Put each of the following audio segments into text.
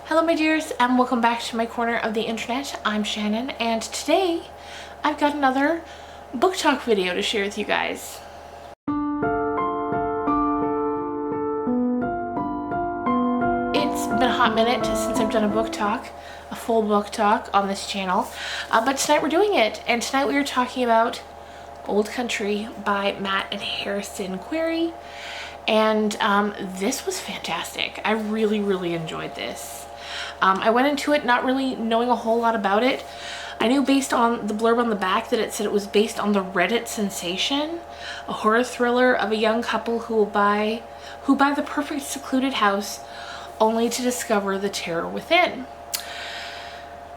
Hello my dears, and welcome back to my corner of the internet. I'm Shannon, and today I've got another book talk video to share with you guys. It's been a hot minute since I've done a full book talk on this channel, but tonight we're doing it, and tonight we are talking about Old Country by Matt and Harrison Querry. And this was fantastic. I really enjoyed this. I went into it not really knowing a whole lot about it. I knew based on the blurb on the back that it said it was based on the Reddit sensation, a horror thriller of a young couple who buy the perfect secluded house only to discover the terror within.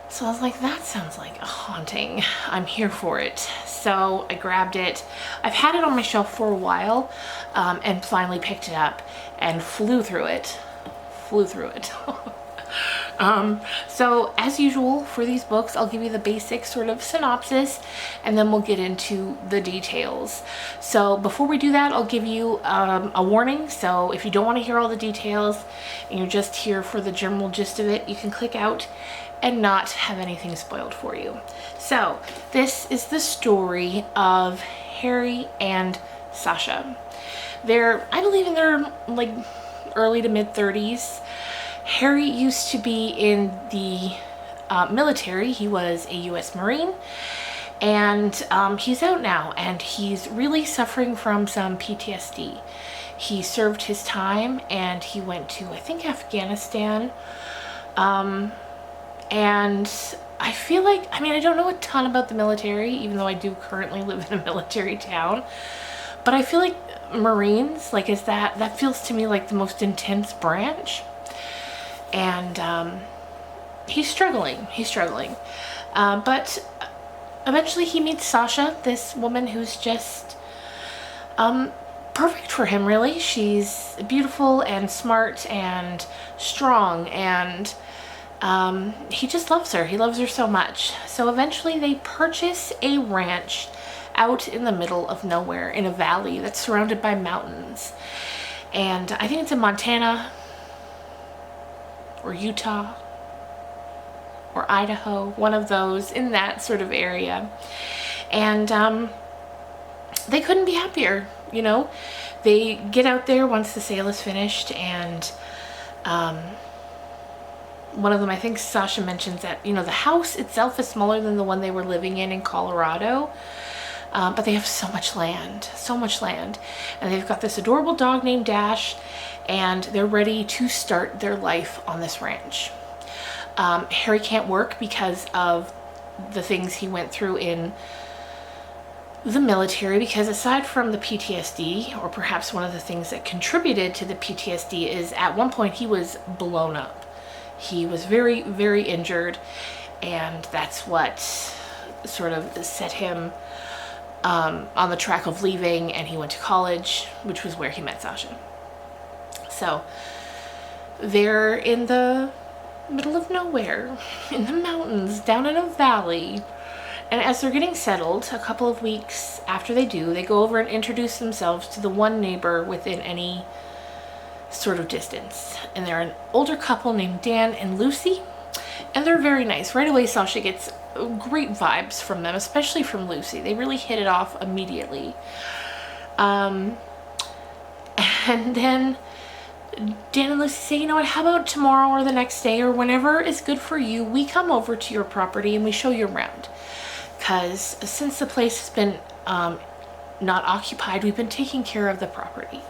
So I was like, that sounds like a haunting. I'm here for it. So I grabbed it. I've had it on my shelf for a while, and finally picked it up and flew through it. So as usual for these books, I'll give you the basic sort of synopsis and then we'll get into the details. So before we do that, I'll give you a warning. So if you don't want to hear all the details and you're just here for the general gist of it, you can click out and not have anything spoiled for you. So this is the story of Harry and Sasha. I believe in their like early to mid 30s. Harry used to be in the military. He was a U.S. Marine, and he's out now, and he's really suffering from some PTSD. He served his time, and he went to, I think, Afghanistan. And I feel like, I don't know a ton about the military, even though I do currently live in a military town, but I feel like Marines, like, that feels to me like the most intense branch. And he's struggling. But eventually he meets Sasha, this woman who's just perfect for him, really. She's beautiful and smart and strong, and he just loves her. He loves her so much. So eventually they purchase a ranch out in the middle of nowhere in a valley that's surrounded by mountains. And I think it's in Montana or Utah or Idaho, one of those, in that sort of area. And they couldn't be happier, you know. They get out there once the sale is finished, and one of them, I think Sasha mentions that, you know, the house itself is smaller than the one they were living in Colorado. But they have so much land, and they've got this adorable dog named Dash, and they're ready to start their life on this ranch. Harry can't work because of the things he went through in the military, because aside from the PTSD, or perhaps one of the things that contributed to the PTSD, is at one point he was blown up. He was very injured, and that's what sort of set him on the track of leaving, and he went to college, which was where he met Sasha. So they're in the middle of nowhere, in the mountains, down in a valley, and as they're getting settled, a couple of weeks after they go over and introduce themselves to the one neighbor within any sort of distance. And they're an older couple named Dan and Lucy, and they're very nice. Right away Sasha gets great vibes from them, especially from Lucy. They really hit it off immediately. And then Dan and Lucy say, you know what, how about tomorrow or the next day or whenever is good for you, we come over to your property and we show you around. Because since the place has been not occupied, we've been taking care of the property.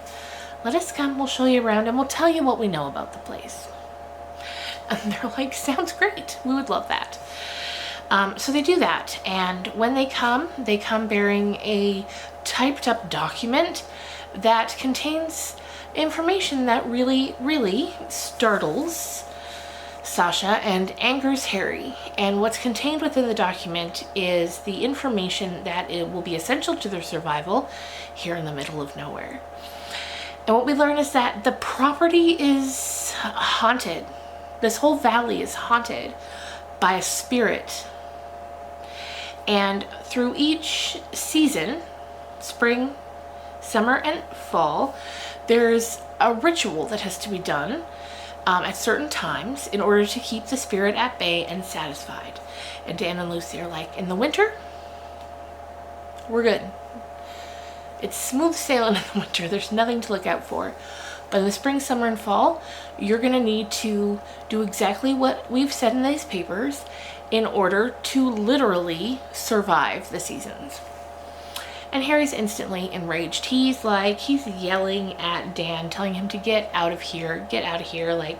Let us come, we'll show you around, and we'll tell you what we know about the place. And they're like, sounds great, we would love that. So they do that, and when they come bearing a typed up document that contains information that really startles Sasha and angers Harry. And what's contained within the document is the information that it will be essential to their survival here in the middle of nowhere. And what we learn is that the property is haunted. This whole valley is haunted by a spirit. And through each season, spring, summer, and fall, there's a ritual that has to be done at certain times in order to keep the spirit at bay and satisfied. And Dan and Lucy are like, in the winter, we're good. It's smooth sailing in the winter. There's nothing to look out for. But in the spring, summer, and fall, you're going to need to do exactly what we've said in these papers in order to literally survive the seasons. And Harry's instantly enraged. He's yelling at Dan, telling him to get out of here, like,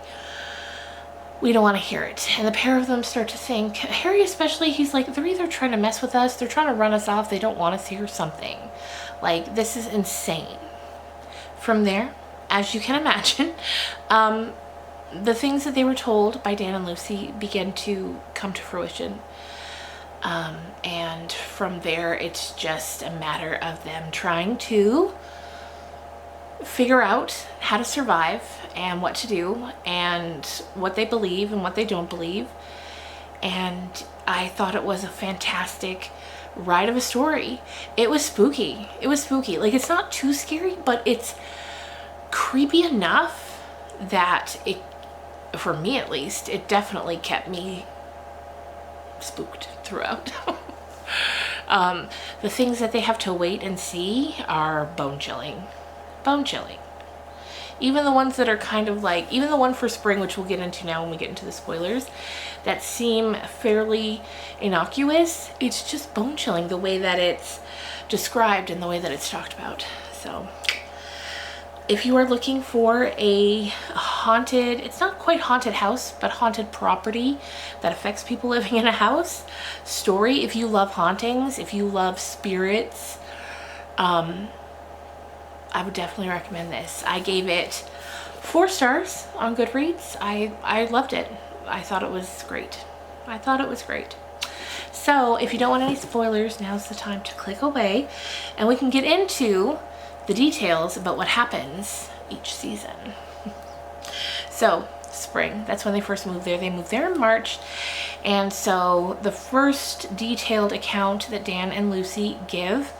we don't want to hear it. And the pair of them start to think, Harry especially, he's like, they're either trying to mess with us, they're trying to run us off, they don't want us here, something. Like, this is insane. From there, as you can imagine, the things that they were told by Dan and Lucy began to come to fruition. And from there, it's just a matter of them trying to figure out how to survive and what to do and what they believe and what they don't believe. And I thought it was a fantastic ride of a story. It was spooky. Like, it's not too scary, but it's creepy enough that it, for me at least, it definitely kept me spooked throughout. The things that they have to wait and see are bone chilling. Even the ones that are kind of like, even the one for spring, which we'll get into now when we get into the spoilers, that seem fairly innocuous, it's just bone chilling the way that it's described and the way that it's talked about. So if you are looking for a haunted, it's not quite haunted house, but haunted property that affects people living in a house story, if you love hauntings, if you love spirits, I would definitely recommend this. I gave it 4 stars on Goodreads. I loved it. I thought it was great. So if you don't want any spoilers, now's the time to click away and we can get into the details about what happens each season. So spring, that's when they first moved there. They moved there in March. And so the first detailed account that Dan and Lucy give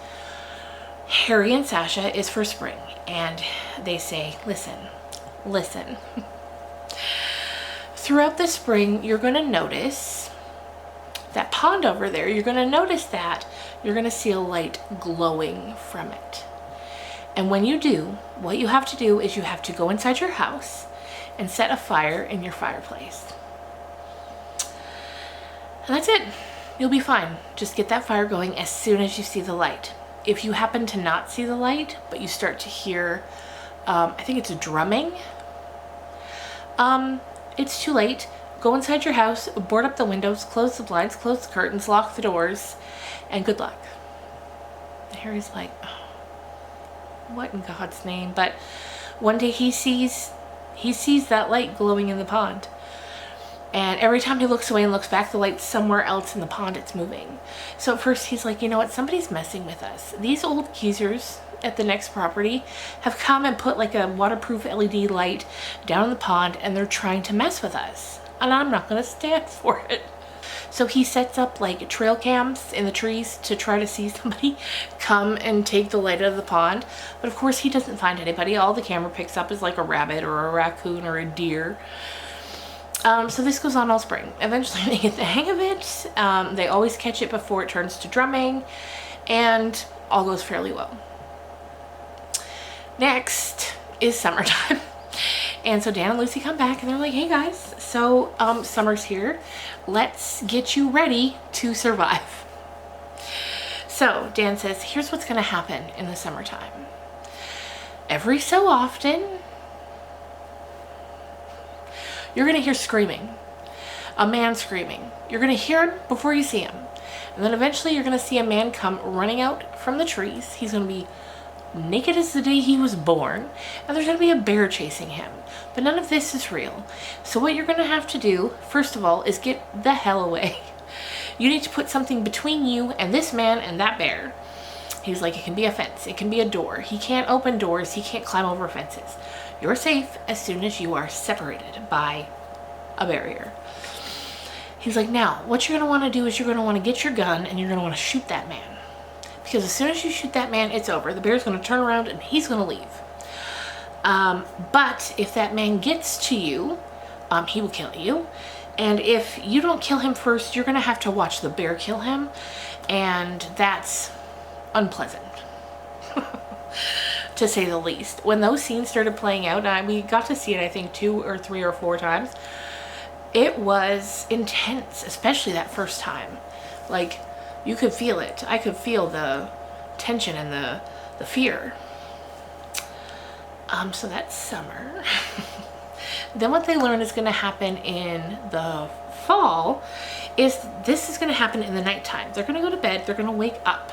Harry and Sasha is for spring. And they say, listen. Throughout the spring, you're going to notice that pond over there. You're going to notice that you're going to see a light glowing from it. And when you do, what you have to do is you have to go inside your house and set a fire in your fireplace. And that's it. You'll be fine. Just get that fire going as soon as you see the light. If you happen to not see the light, but you start to hear, I think it's a drumming, it's too late. Go inside your house, board up the windows, close the blinds, close the curtains, lock the doors, and good luck. And Harry's like, oh, what in God's name? But one day he sees that light glowing in the pond. And every time he looks away and looks back, the light's somewhere else in the pond, it's moving. So at first he's like, you know what, somebody's messing with us. These old geezers at the next property have come and put like a waterproof LED light down in the pond and they're trying to mess with us. And I'm not gonna stand for it. So he sets up like trail cams in the trees to try to see somebody come and take the light out of the pond. But of course he doesn't find anybody. All the camera picks up is like a rabbit or a raccoon or a deer. So this goes on all spring. Eventually they get the hang of it. They always catch it before it turns to drumming, and all goes fairly well. Next is summertime. And so Dan and Lucy come back and they're like, hey guys, so summer's here. Let's get you ready to survive. So Dan says, here's what's gonna happen in the summertime. Every so often, you're gonna hear screaming, a man screaming. You're gonna hear him before you see him. And then eventually you're gonna see a man come running out from the trees. He's gonna be naked as the day he was born, and there's gonna be a bear chasing him. But none of this is real. So what you're gonna have to do, first of all, is get the hell away. You need to put something between you and this man and that bear. He's like, it can be a fence, it can be a door. He can't open doors, he can't climb over fences. You're safe as soon as you are separated by a barrier. He's like, now, what you're gonna wanna do is you're gonna wanna get your gun and you're gonna wanna shoot that man. Because as soon as you shoot that man, it's over. The bear's gonna turn around and he's gonna leave. But if that man gets to you, he will kill you. And if you don't kill him first, you're gonna have to watch the bear kill him, and that's unpleasant, to say the least. When those scenes started playing out, and we got to see it, I think 2 or 3 or 4 times, it was intense, especially that first time. Like, you could feel it. I could feel the tension and the fear. So that's summer. Then what they learn is going to happen in the fall is this is going to happen in the nighttime. They're going to go to bed. They're going to wake up.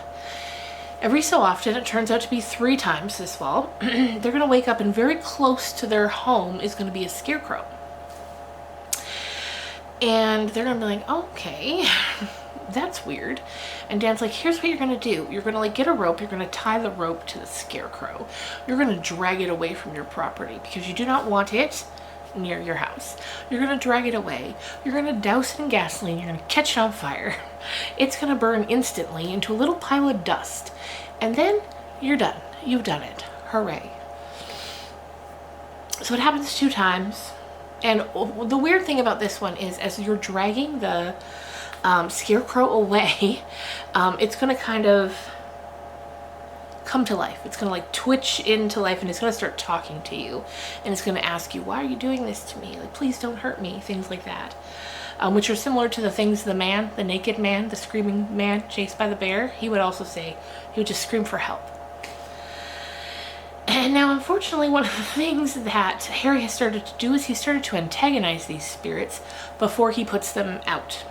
Every so often, it turns out to be 3 times this fall, they're going to wake up and very close to their home is going to be a scarecrow. And they're going to be like, okay, that's weird. And Dan's like, here's what you're going to do. You're going to like get a rope. You're going to tie the rope to the scarecrow. You're going to drag it away from your property because you do not want it near your house. You're going to drag it away. You're going to douse it in gasoline. You're going to catch it on fire. It's going to burn instantly into a little pile of dust. And then you're done. You've done it. Hooray. So it happens 2 times. And the weird thing about this one is as you're dragging the scarecrow away, it's going to kind of come to life. It's going to like twitch into life, and it's going to start talking to you, and it's going to ask you, why are you doing this to me? Like, please don't hurt me. Things like that, which are similar to the things the naked man, the screaming man chased by the bear, he would also say. He would just scream for help. And now, unfortunately, one of the things that Harry has started to do is he started to antagonize these spirits before he puts them out.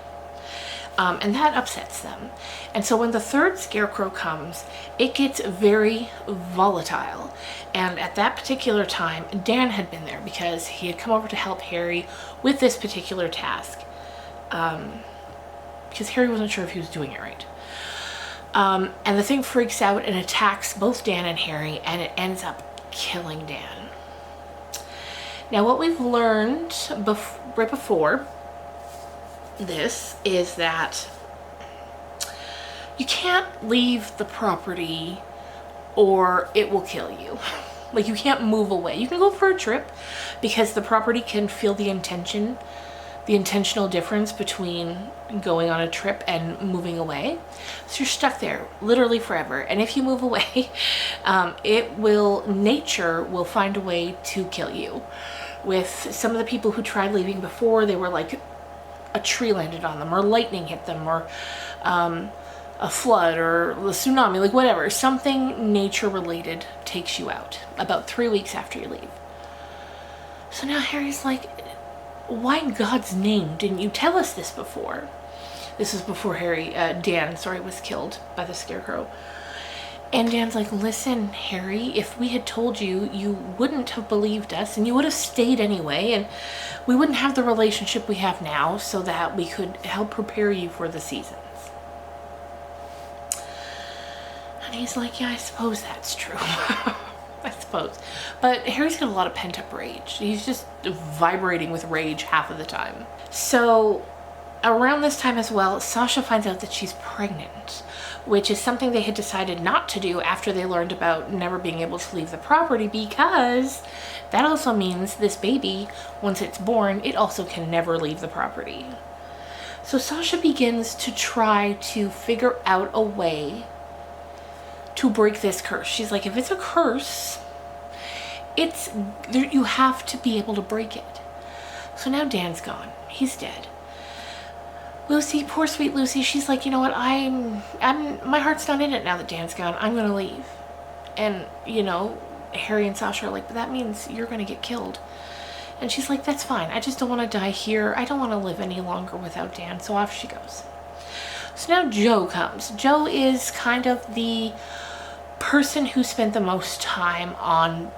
And that upsets them. And so when the 3rd scarecrow comes, it gets very volatile. And at that particular time, Dan had been there because he had come over to help Harry with this particular task. Because Harry wasn't sure if he was doing it right. And the thing freaks out and attacks both Dan and Harry, and it ends up killing Dan. Now, what we've learned right before this is that you can't leave the property or it will kill you. Like, you can't move away. You can go for a trip because the property can feel the intentional difference between going on a trip and moving away. So you're stuck there literally forever. And if you move away, nature will find a way to kill you. With some of the people who tried leaving before, they were like, a tree landed on them, or lightning hit them, or a flood, or a tsunami, like whatever. Something nature related takes you out about 3 weeks after you leave. So now Harry's like, why in God's name didn't you tell us this before? This is before Dan was killed by the scarecrow. And Dan's like, listen, Harry, if we had told you, you wouldn't have believed us, and you would have stayed anyway, and we wouldn't have the relationship we have now, so that we could help prepare you for the seasons. And he's like, yeah, I suppose that's true. I suppose. But Harry's got a lot of pent-up rage. He's just vibrating with rage half of the time. So around this time as well, Sasha finds out that she's pregnant, which is something they had decided not to do after they learned about never being able to leave the property, because that also means this baby, once it's born, it also can never leave the property. So Sasha begins to try to figure out a way to break this curse. She's like, if it's a curse, you have to be able to break it. So now Dan's gone. He's dead. Lucy, poor sweet Lucy, she's like, you know what, my heart's not in it now that Dan's gone. I'm gonna leave. And, Harry and Sasha are like, but that means you're gonna get killed. And she's like, that's fine. I just don't want to die here. I don't want to live any longer without Dan. So off she goes. So now Jo comes. Jo is kind of the person who spent the most time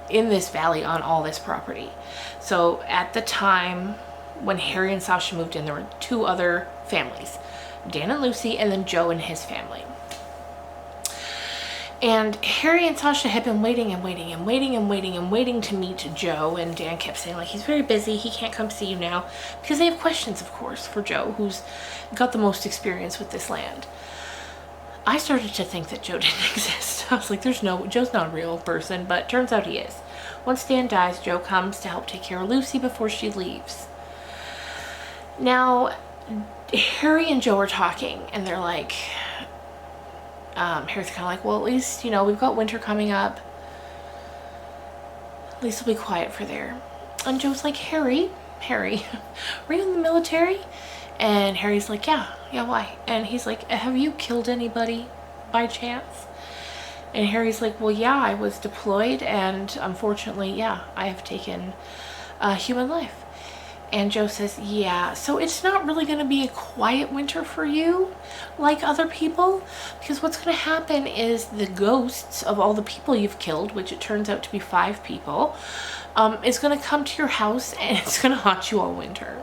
in this valley on all this property. So at the time when Harry and Sasha moved in, there were 2 other families, Dan and Lucy, and then Jo and his family. And Harry and Sasha had been waiting to meet Jo, and Dan kept saying, like, he's very busy, he can't come see you now, because they have questions, of course, for Jo, who's got the most experience with this land. I started to think that Jo didn't exist. I was like, Jo's not a real person, but turns out he is. Once Dan dies, Jo comes to help take care of Lucy before she leaves. Now, Harry and Joe are talking, and they're like, Harry's kind of like, well, at least, you know, we've got winter coming up. At least we'll be quiet for there. And Joe's like, Harry, were you in the military? And Harry's like, yeah, why? And he's like, have you killed anybody by chance? And Harry's like, well, yeah, I was deployed, and unfortunately, yeah, I have taken a human life. And Joe says, yeah, so it's not really going to be a quiet winter for you like other people, because what's going to happen is the ghosts of all the people you've killed, which it turns out to be 5 people, is going to come to your house, and it's going to haunt you all winter.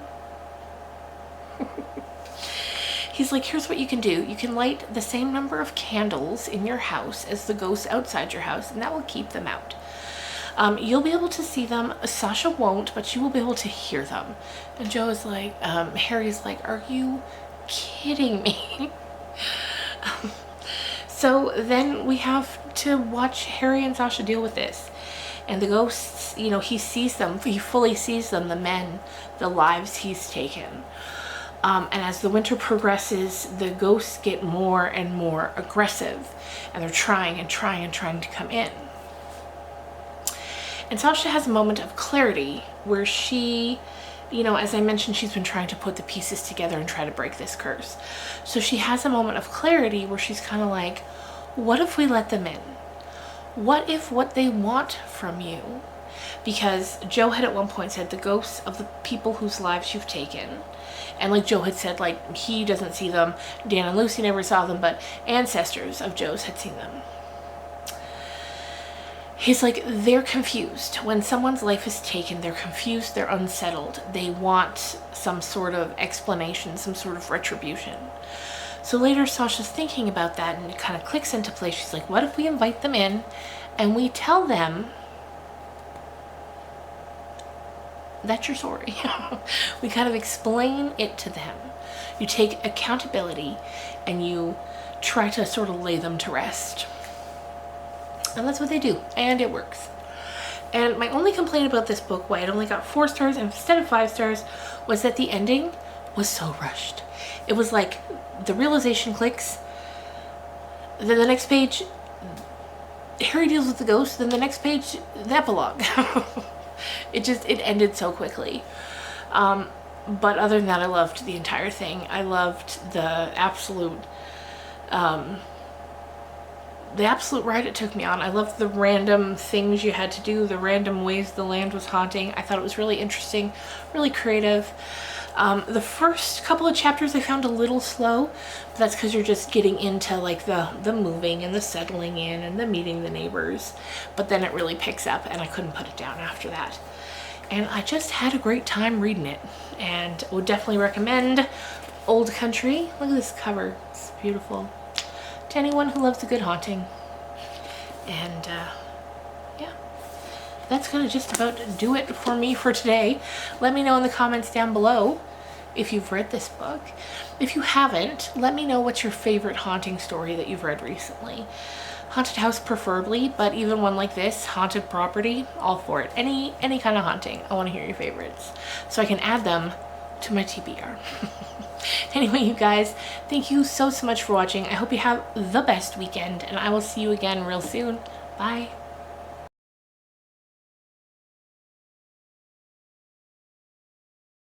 He's like, here's what you can do. You can light the same number of candles in your house as the ghosts outside your house, and that will keep them out. You'll be able to see them. Sasha won't, but you will be able to hear them. And Joe is like, Harry's like, are you kidding me? So then we have to watch Harry and Sasha deal with this. And the ghosts, you know, he sees them. He fully sees them, the men, the lives he's taken. And as the winter progresses, the ghosts get more and more aggressive, and they're trying to come in. And Sasha has a moment of clarity where she, you know, as I mentioned, she's been trying to put the pieces together and try to break this curse. So she has a moment of clarity where she's kind of like, what if we let them in? What if what they want from you? Because Joe had at one point said the ghosts of the people whose lives you've taken. And like Joe had said, like, he doesn't see them. Dan and Lucy never saw them, but ancestors of Joe's had seen them. He's like, they're confused. When someone's life is taken, they're confused, they're unsettled. They want some sort of explanation, some sort of retribution. So later Sasha's thinking about that, and it kind of clicks into place. She's like, what if we invite them in and we tell them that's your story? We kind of explain it to them. You take accountability and you try to sort of lay them to rest. And that's what they do, and it works. And my only complaint about this book, why it only got 4 stars instead of 5 stars, was that the ending was so rushed. It was like the realization clicks, then the next page Harry deals with the ghost, then the next page the epilogue. It ended so quickly. But other than that, I loved the entire thing. I loved the absolute ride it took me on. I loved the random things you had to do, the random ways the land was haunting. I thought it was really interesting, really creative. The first couple of chapters I found a little slow, but that's because you're just getting into like the moving and the settling in and the meeting the neighbors. But then it really picks up, and I couldn't put it down after that. And I just had a great time reading it, and would definitely recommend Old Country. Look at this cover, it's beautiful. To anyone who loves a good haunting. And yeah, that's gonna just about do it for me for today. Let me know in the comments down below if you've read this book. If you haven't, let me know what's your favorite haunting story that you've read recently. Haunted house preferably, but even one like this, haunted property, all for it. Any kind of haunting, I want to hear your favorites so I can add them to my TBR. Anyway, you guys, thank you so much for watching. I hope you have the best weekend, and I will see you again real soon. Bye.